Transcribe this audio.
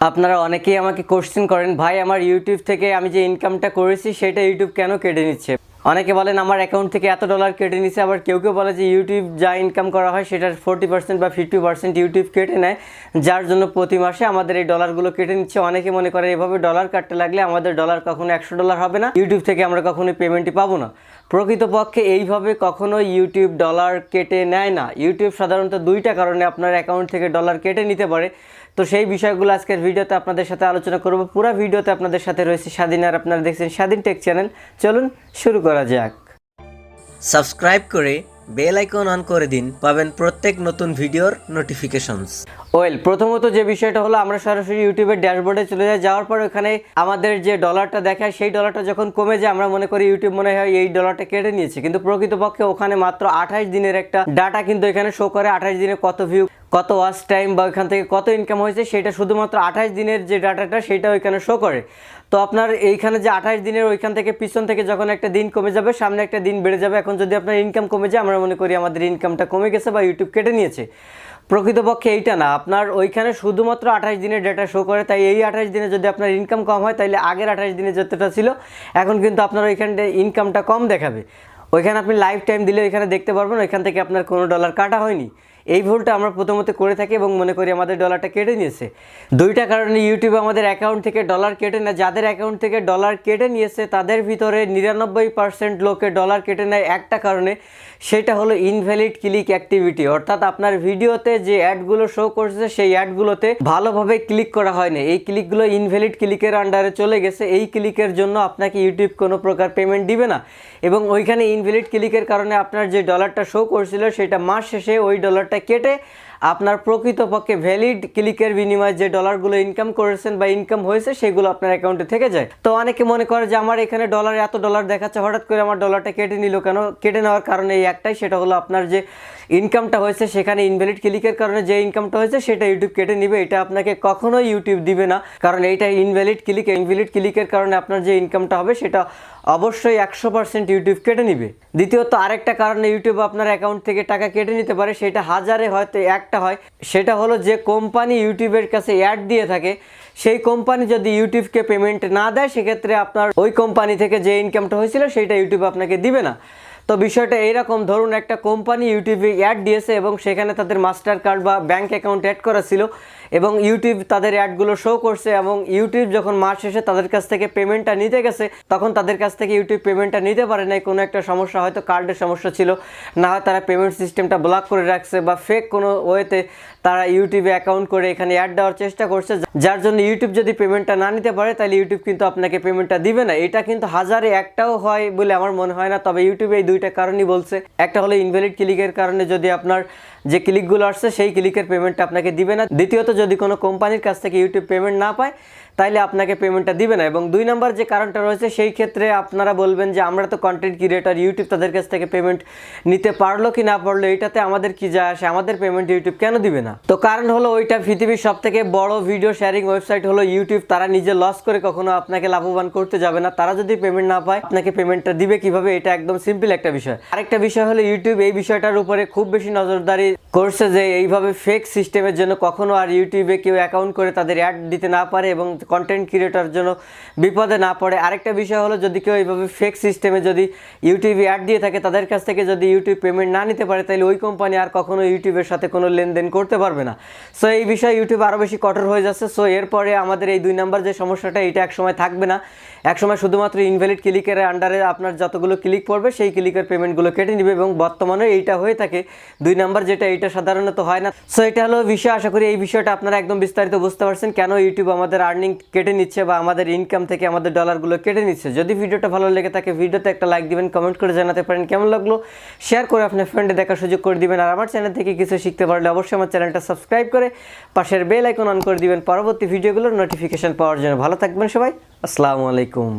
আপনারা অনেকেই আমাকে কোশ্চেন করেন, ভাই আমার ইউটিউব থেকে আমি যে ইনকামটা করেছি সেটা ইউটিউব কেন কেটে নিচ্ছে। অনেকে বলেন আমার অ্যাকাউন্ট থেকে এত ডলার কেটে নিচ্ছে, আবার কেউ কেউ বলে যে ইউটিউব যা ইনকাম করা হয় সেটার 40% বা 50% ইউটিউব কেটে নেয়, যার জন্য প্রতি মাসে আমাদের এই ডলারগুলো কেটে নিচ্ছে। অনেকে মনে করে এভাবে ডলার কাটতে লাগলে আমাদের ডলার কখনো $100 হবে না, ইউটিউব থেকে আমরা কখনোই পেমেন্টই পাবো না। প্রকৃতপক্ষে এইভাবে কখনো ইউটিউব ডলার কেটে নেয় না। ইউটিউব সাধারণত দুইটা কারণে আপনার অ্যাকাউন্ট থেকে ডলার কেটে নিতে পারে। তো সেই বিষয়গুলো আজকের ভিডিওতে আপনাদের সাথে আলোচনা করব। পুরো ভিডিওতে আপনাদের সাথে রয়েছে স্বাধীন, আর আপনারা দেখছেন স্বাধীন টেক চ্যানেল। চলুন শুরু করা যাক। সাবস্ক্রাইব করে বেল আইকন অন করে দিন, পাবেন প্রত্যেক নতুন ভিডিওর নোটিফিকেশনস। প্রথমত যে বিষয়টা হলো, আমরা সরাসরি ইউটিউবের ড্যাশবোর্ডে চলে যাওয়ার পর ওখানে আমাদের যে ডলারটা দেখায় সেই ডলারটা যখন কমে যায় আমরা মনে করি ইউটিউব মনে হয় এই ডলারটা কেটে নিয়েছে, কিন্তু প্রকৃতপক্ষে ওখানে মাত্র 28 দিনের একটা ডাটা কিন্তু এখানে শো করে। 28 দিনে কত ভিউ, কত ওয়াচ টাইম বা ওইখান থেকে কত ইনকাম হয়েছে সেটা শুধুমাত্র 28 দিনের যে ডাটাটা সেটা ওইখানে শো করে। তো আপনার এইখানে যে 28 দিনের ওইখান থেকে পিছন থেকে যখন একটা দিন কমে যাবে সামনে একটা দিন বেড়ে যাবে। এখন যদি আপনার ইনকাম কমে যায় আমরা মনে করি আমাদের ইনকামটা কমে গেছে বা ইউটিউব কেটে নিয়েছে। প্রকৃতপক্ষে এইটা না, আপনার ওইখানে শুধুমাত্র 28 দিনের ডেটা শো করে। তাই এই 28 দিনে যদি আপনার ইনকাম কম হয় তাহলে আগের 28 দিনে যতটা ছিল এখন কিন্তু আপনার ওইখানে ইনকামটা কম দেখাবে। ওইখানে আপনি লাইফ টাইম দিলে ওইখানে দেখতে পারবেন ওইখান থেকে আপনার কোনো ডলার কাটা হয়নি। এই ভুলটা আমরা প্রথমত করে থাকি এবং মনে করি আমাদের ডলারটা কেটে নিয়েছে। দুইটা কারণে ইউটিউব আমাদের অ্যাকাউন্ট থেকে ডলার কেটে নেয়। যাদের অ্যাকাউন্ট থেকে ডলার কেটে নিয়েছে তাদের ভিতরে 99% লোকে ডলার কেটে নেয় একটা কারণে, সেটা হলো ইনভ্যালিড ক্লিক অ্যাক্টিভিটি। অর্থাৎ আপনার ভিডিওতে যে অ্যাডগুলো শো করছে সেই অ্যাডগুলোতে ভালোভাবে ক্লিক করা হয়নি, এই ক্লিকগুলো ইনভ্যালিড ক্লিকের আন্ডারে চলে গেছে। এই ক্লিকের জন্য আপনাকে ইউটিউব কোনো প্রকার পেমেন্ট দিবে না এবং ওইখানে ইনভ্যালিড ক্লিকের কারণে আপনার যে ডলারটা শো করছিল সেটা মাস শেষে ওই ডলারটা কেটে আপনার প্রকৃতপক্ষে ভ্যালিড ক্লিকের বিনিময়ে যে ডলারগুলো ইনকাম করেছেন বা ইনকাম হয়েছে সেগুলো আপনার অ্যাকাউন্টে থেকে যায়। তো অনেকে মনে করে যে আমার এখানে ডলার এত ডলার দেখাচ্ছে, হঠাৎ করে আমার ডলারটা কেটে নিল কেন। কেটে নেওয়ার কারণে এই একটাই, সেটা হলো আপনার যে ইনকামটা হয়েছে সেখানে ইনভ্যালিড ক্লিকের কারণে যে ইনকামটা হয়েছে সেটা ইউটিউব কেটে নিবে। এটা আপনাকে কখনোই ইউটিউব দিবে না, কারণ এইটা ইনভ্যালিড ক্লিকের কারণে আপনার যে ইনকামটা হবে সেটা অবশ্যই 100% ইউটিউব কেটে নিবে। দ্বিতীয়ত আরেকটা কারণে ইউটিউব আপনার অ্যাকাউন্ট থেকে টাকা কেটে নিতে পারে, সেটা হাজারে হয়তো একটা হয়। সেটা হলো যে কোম্পানি ইউটিউবের কাছে অ্যাড দিয়ে থাকে, সেই কোম্পানি যদি ইউটিউবকে পেমেন্ট না দেয় সেক্ষেত্রে আপনার ওই কোম্পানি থেকে যে ইনকামটা হয়েছিল সেটা ইউটিউব আপনাকে দিবে না। তো বিষয়টা এইরকম, ধরুন একটা কোম্পানি ইউটিউবে অ্যাড দিয়েছে এবং সেখানে তাদের মাস্টার কার্ড বা ব্যাঙ্ক অ্যাকাউন্ট অ্যাড করা ছিল এবং ইউটিউব তাদের অ্যাডগুলো শো করছে এবং ইউটিউব যখন মাস শেষে তাদের কাছ থেকে পেমেন্টটা নিতে গেছে তখন তাদের কাছ থেকে ইউটিউব পেমেন্টটা নিতে পারে নাই। কোনো একটা সমস্যা, হয়তো কার্ডের সমস্যা ছিল, না হয় তারা পেমেন্ট সিস্টেমটা ব্লক করে রাখছে বা ফেক কোনো ওয়েতে তারা ইউটিউবে অ্যাকাউন্ট করে এখানে অ্যাড দেওয়ার চেষ্টা করছে, যার জন্য ইউটিউব যদি পেমেন্টটা না নিতে পারে তাহলে ইউটিউব কিন্তু আপনাকে পেমেন্টটা দিবে না। এটা কিন্তু হাজারে একটাও হয় বলে আমার মনে হয় না, তবে ইউটিউবে এই দুইটা কারণই বলছে। একটা হলো ইনভ্যালিড ক্লিকের কারণে যদি আপনার যে ক্লিকগুলো আসছে সেই ক্লিকের পেমেন্টটা আপনাকে দিবে না। দ্বিতীয়ত যদি কোনো কোম্পানির কাছ থেকে ইউটিউব পেমেন্ট না পায় তাইলে আপনাকে পেমেন্টটা দিবে না। এবং দুই নম্বর যে কারণটা রয়েছে সেই ক্ষেত্রে আপনারা বলবেন যে আমরা তো কন্টেন্ট ক্রিয়েটর, ইউটিউব তাদের কাছ থেকে পেমেন্ট নিতে পারলো কি না পারলো এটাতে আমাদের কি যায় আসে, আমাদের পেমেন্ট ইউটিউব কেন দিবে না? তো কারণ হলো ওইটা পৃথিবীর সব থেকে বড় ভিডিও শেয়ারিং ওয়েবসাইট হলো ইউটিউব। তারা নিজে লস করে কখনো আপনাকে লাভবান করতে যাবে না। তারা যদি পেমেন্ট না পায় আপনাকে পেমেন্টটা দিবে কিভাবে, এটা একদম সিম্পল একটা বিষয়। আরেকটা বিষয় হলো ইউটিউব এই বিষয়টার উপরে খুব বেশি নজরদারি করছে যে এইভাবে ফেক সিস্টেমের জন্য কখনো আর ইউটিউবে কেউ অ্যাকাউন্ট করে তাদের অ্যাড দিতে না পারে এবং কন্টেন্ট ক্রিয়েটর জন্য বিপদে না পড়ে। আরেকটা বিষয় হলো যদি কেউ এইভাবে ফেক সিস্টেমে যদি ইউটিউবে অ্যাড দিয়ে থাকে তাদের কাছ থেকে যদি ইউটিউব পেমেন্ট না নিতে পারে তাহলে ওই কোম্পানি আর কখনো ইউটিউবের সাথে কোনো লেনদেন করতে পারবে না। সো এই বিষয়ে ইউটিউব আরও বেশি কঠোর হয়ে যাচ্ছে। সো এরপরে আমাদের এই দুই নাম্বার যে সমস্যাটা এটা একসময় থাকবে না, একসময় শুধুমাত্র ইনভ্যালিড ক্লিকের আন্ডারে আপনার যতগুলো ক্লিক পড়বে সেই ক্লিকের পেমেন্টগুলো কেটে নেবে এবং বর্তমানে এইটা হয়ে থাকে। দুই নাম্বার যেটা, এটা সাধারণত হয় না। সো এটা হলো বিষয়। আশা করি এই বিষয়টা আপনারা একদম বিস্তারিত বুঝতে পারছেন কেন ইউটিউব আমাদের আর্নিং কেটে নিচ্ছে বা আমাদের ইনকাম থেকে আমাদের ডলারগুলো কেটে নিচ্ছে। যদি ভিডিওটা ভালো লেগে থাকে ভিডিওতে একটা লাইক দিবেন, কমেন্ট করে জানাতে পারেন কেমন লাগলো, শেয়ার করে আপনার ফ্রেন্ডে দেখার সুযোগ করে দিবেন। আর আমার চ্যানেল থেকে কিছু শিখতে পারলে অবশ্যই আমার চ্যানেলটা সাবস্ক্রাইব করে পাশের বেল আইকন অন করে দিবেন পরবর্তী ভিডিওগুলোর নোটিফিকেশন পাওয়ার জন্য। ভালো থাকবেন সবাই, আসসালামু আলাইকুম।